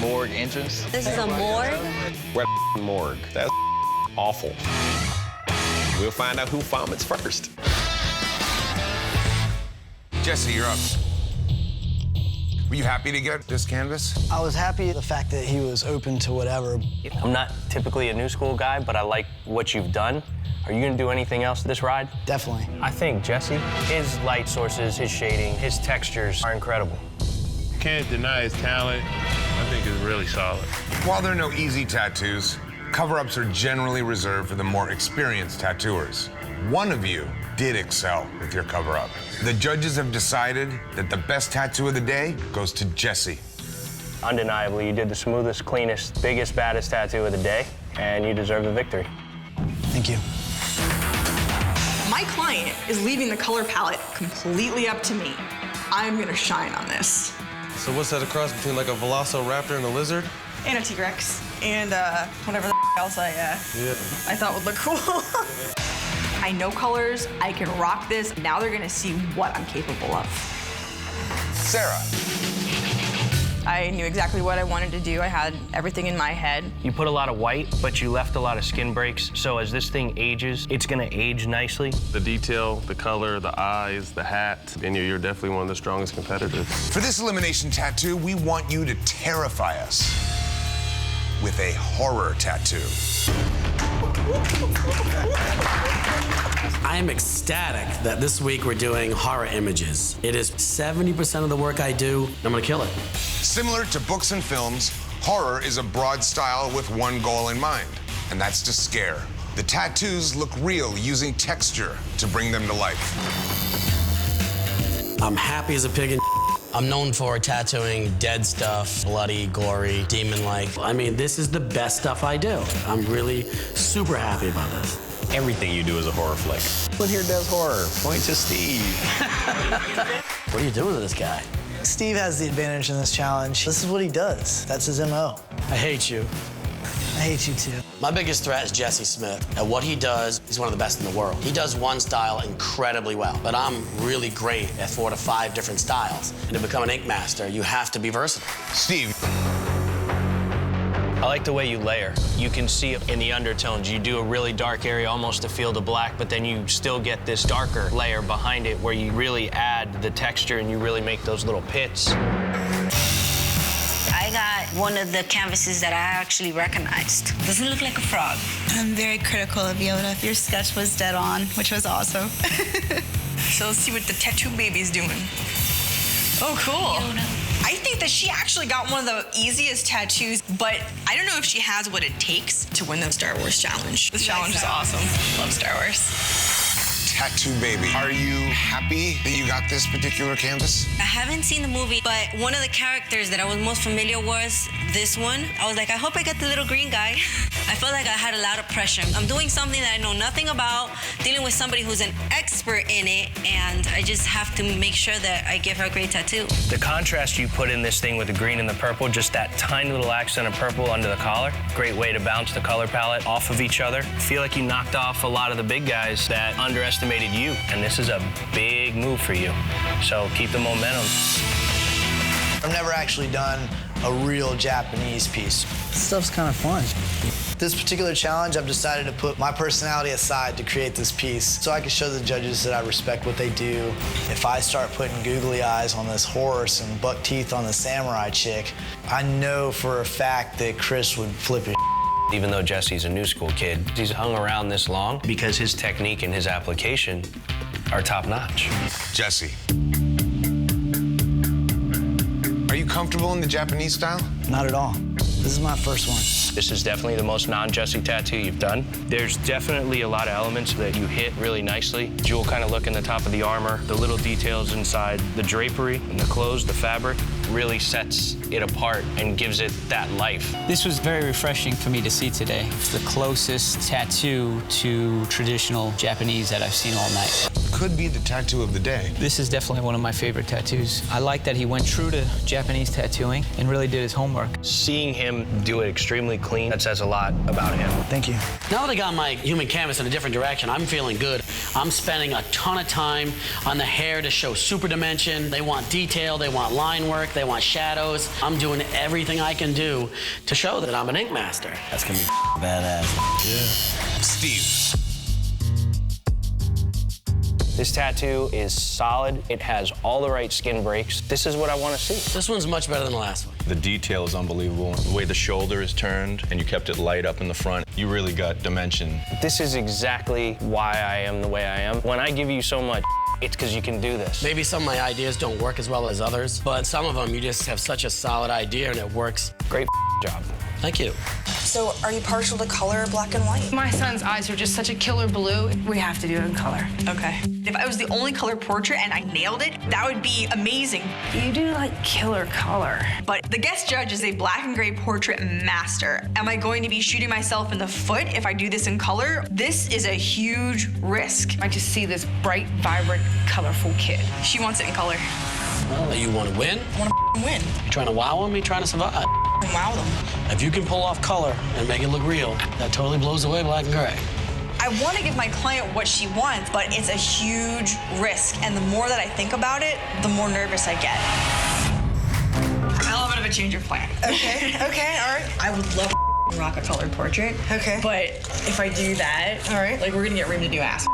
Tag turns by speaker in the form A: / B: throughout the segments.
A: morgue entrance.
B: This is a morgue?
C: We're at morgue. That's awful. We'll find out who vomits first.
D: Jesse, you're up. Were you happy to get this canvas?
E: I was happy the fact that he was open to whatever.
F: I'm not typically a new school guy, but I like what you've done. Are you gonna do anything else this ride?
E: Definitely.
F: I think Jesse, his light sources, his shading, his textures are incredible.
G: Can't deny his talent. I think it's really solid.
D: While there are no easy tattoos, cover-ups are generally reserved for the more experienced tattooers. One of you did excel with your cover-up. The judges have decided that the best tattoo of the day goes to Jesse.
F: Undeniably, you did the smoothest, cleanest, biggest, baddest tattoo of the day, and you deserve the victory.
E: Thank you.
H: My client is leaving the color palette completely up to me. I'm gonna shine on this.
I: So what's that, a cross between like a velociraptor and a lizard?
H: And a T-Rex. And whatever the else I thought would look cool. I know colors, I can rock this. Now they're gonna see what I'm capable of.
D: Sarah.
H: I knew exactly what I wanted to do. I had everything in my head.
F: You put a lot of white, but you left a lot of skin breaks. So as this thing ages, it's gonna age nicely.
G: The detail, the color, the eyes, the hat, and you're definitely one of the strongest competitors.
D: For this elimination tattoo, we want you to terrify us with a horror tattoo.
J: I am ecstatic that this week we're doing horror images. It is 70% of the work I do. I'm gonna kill it.
D: Similar to books and films, horror is a broad style with one goal in mind, and that's to scare. The tattoos look real using texture to bring them to life.
J: I'm happy as a pig in I'm known for tattooing dead stuff, bloody, gory, demon-like. I mean, this is the best stuff I do. I'm really super happy about this.
C: Everything you do is a horror flick. What here does horror? Point to Steve.
J: What are you doing to this guy?
E: Steve has the advantage in this challenge. This is what he does. That's his MO.
J: I hate you.
E: I hate you too.
J: My biggest threat is Jesse Smith. At what he does, he's one of the best in the world. He does one style incredibly well, but I'm really great at 4 to 5 different styles. And to become an ink master, you have to be versatile.
D: Steve.
F: I like the way you layer. You can see it in the undertones. You do a really dark area, almost a field of black, but then you still get this darker layer behind it where you really add the texture and you really make those little pits.
B: I got one of the canvases that I actually recognized. Doesn't look like a frog.
K: I'm very critical of Yoda. Your sketch was dead on, which was awesome.
H: So let's see what the tattoo baby's doing. Oh, cool.
B: Yoda.
H: I think that she actually got one of the easiest tattoos, but I don't know if she has what it takes to win the Star Wars challenge. This challenge is awesome. Love Star Wars.
D: Tattoo baby. Are you happy that you got this particular canvas?
B: I haven't seen the movie, but one of the characters that I was most familiar was this one. I was like, I hope I get the little green guy. I felt like I had a lot of pressure. I'm doing something that I know nothing about, dealing with somebody who's an expert in it, and I just have to make sure that I give her a great tattoo.
F: The contrast you put in this thing with the green and the purple, just that tiny little accent of purple under the collar, great way to bounce the color palette off of each other. I feel like you knocked off a lot of the big guys that underestimated you, and this is a big move for you. So keep the momentum.
E: I've never actually done a real Japanese piece. This stuff's kind of fun. This particular challenge, I've decided to put my personality aside to create this piece so I can show the judges that I respect what they do. If I start putting googly eyes on this horse and buck teeth on the samurai chick, I know for a fact that Chris would flip his.
F: Even though Jesse's a new school kid, he's hung around this long because his technique and his application are top-notch.
D: Jesse. Are you comfortable in the Japanese style?
E: Not at all. This is my first one.
F: This is definitely the most non-Jesse tattoo you've done. There's definitely a lot of elements that you hit really nicely. Jewel kind of look in the top of the armor, the little details inside the drapery and the clothes, the fabric, really sets it apart and gives it that life.
A: This was very refreshing for me to see today. It's the closest tattoo to traditional Japanese that I've seen all night.
D: could be the tattoo of the day.
A: This is definitely one of my favorite tattoos. I like that he went true to Japanese tattooing and really did his homework.
F: Seeing him do it extremely clean, that says a lot about him.
E: Thank you.
J: Now that I got my human canvas in a different direction, I'm feeling good. I'm spending a ton of time on the hair to show super dimension. They want detail, they want line work, they want shadows. I'm doing everything I can do to show that I'm an ink master. That's gonna be badass.
D: Yeah. Steve.
F: This tattoo is solid. It has all the right skin breaks. This is what I want to see.
J: This one's much better than the last one.
L: The detail is unbelievable. The way the shoulder is turned and you kept it light up in the front, you really got dimension.
F: This is exactly why I am the way I am. When I give you so much, it's because you can do this.
J: Maybe some of my ideas don't work as well as others, but some of them you just have such a solid idea and it works.
F: Great job.
J: Thank you.
H: So, are you partial to color, black and white?
M: My son's eyes are just such a killer blue. We have to do it in color.
H: Okay. If I was the only color portrait and I nailed it, that would be amazing.
M: You do like killer color.
H: But the guest judge is a black and gray portrait master. Am I going to be shooting myself in the foot if I do this in color? This is a huge risk.
M: I just see this bright, vibrant, colorful kid.
H: She wants it in color.
J: Well, you want to win?
H: I want to win.
J: You trying to wow them? You trying to survive?
H: And wow them.
J: If you can pull off color and make it look real, that totally blows away black and gray.
H: I want to give my client what she wants, but it's a huge risk. And the more that I think about it, the more nervous I get. A little bit of a change of plan.
M: Okay, okay, all right.
H: I would love to rock a colored portrait.
M: Okay.
H: But if I do that,
M: all right,
H: like we're gonna get reamed a new ass.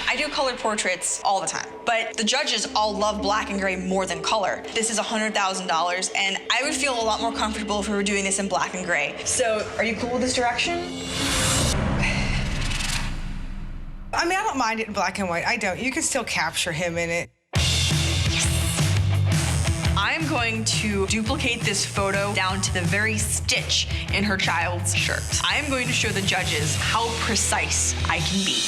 H: I do colored portraits all the time, but the judges all love black and gray more than color. This is $100,000, and I would feel a lot more comfortable if we were doing this in black and gray. So, are you cool with this direction?
M: I mean, I don't mind it in black and white. I don't. You can still capture him in it.
H: I'm going to duplicate this photo down to the very stitch in her child's shirt. I am going to show the judges how precise I can be.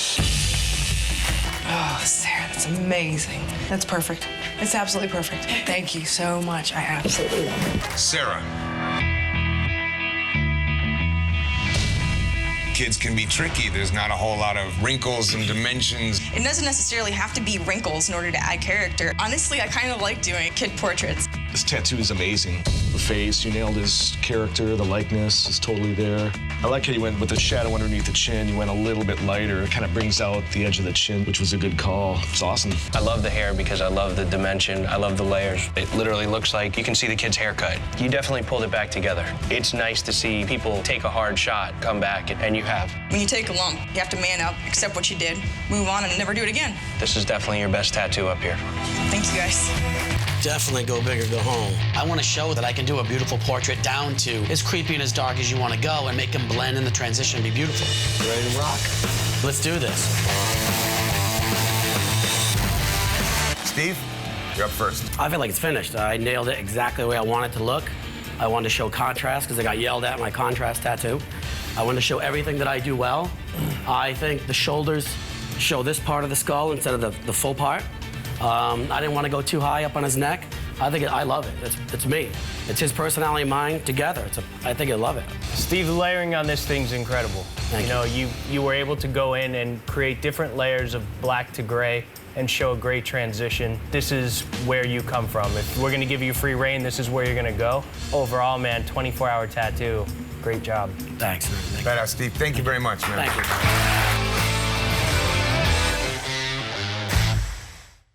M: Oh, Sarah, that's amazing. That's perfect. It's absolutely perfect. Thank you so much. I absolutely love it.
D: Sarah. Kids can be tricky. There's not a whole lot of wrinkles and dimensions.
H: It doesn't necessarily have to be wrinkles in order to add character. Honestly, I kind of like doing kid portraits.
N: This tattoo is amazing. The face, you nailed his character, the likeness is totally there. I like how you went with the shadow underneath the chin. You went a little bit lighter. It kind of brings out the edge of the chin, which was a good call. It's awesome.
F: I love the hair because I love the dimension. I love the layers. It literally looks like you can see the kid's haircut. You definitely pulled it back together. It's nice to see people take a hard shot, come back, and you have.
H: When you take a lump, you have to man up, accept what you did, move on, and never do it again.
F: This is definitely your best tattoo up here.
H: Thank you, guys.
J: Definitely go big or go home. I want to show that I can do a beautiful portrait down to as creepy and as dark as you want to go and make them blend in the transition and be beautiful. You ready to rock? Let's do this.
D: Steve, you're up first.
J: I feel like it's finished. I nailed it exactly the way I want it to look. I wanted to show contrast because I got yelled at my contrast tattoo. I wanted to show everything that I do well. I think the shoulders show this part of the skull instead of the full part. I didn't want to go too high up on his neck. I love it. It's me. It's his personality and mine together. I think I love it.
F: Steve, the layering on this thing's incredible.
J: Thank you.
F: You were able to go in and create different layers of black to gray and show a great transition. This is where you come from. If we're gonna give you free reign, this is where you're gonna go. Overall, man, 24-hour tattoo. Great job.
J: Thanks.
D: Badass, Steve. Thank you very much, man.
J: Thank you.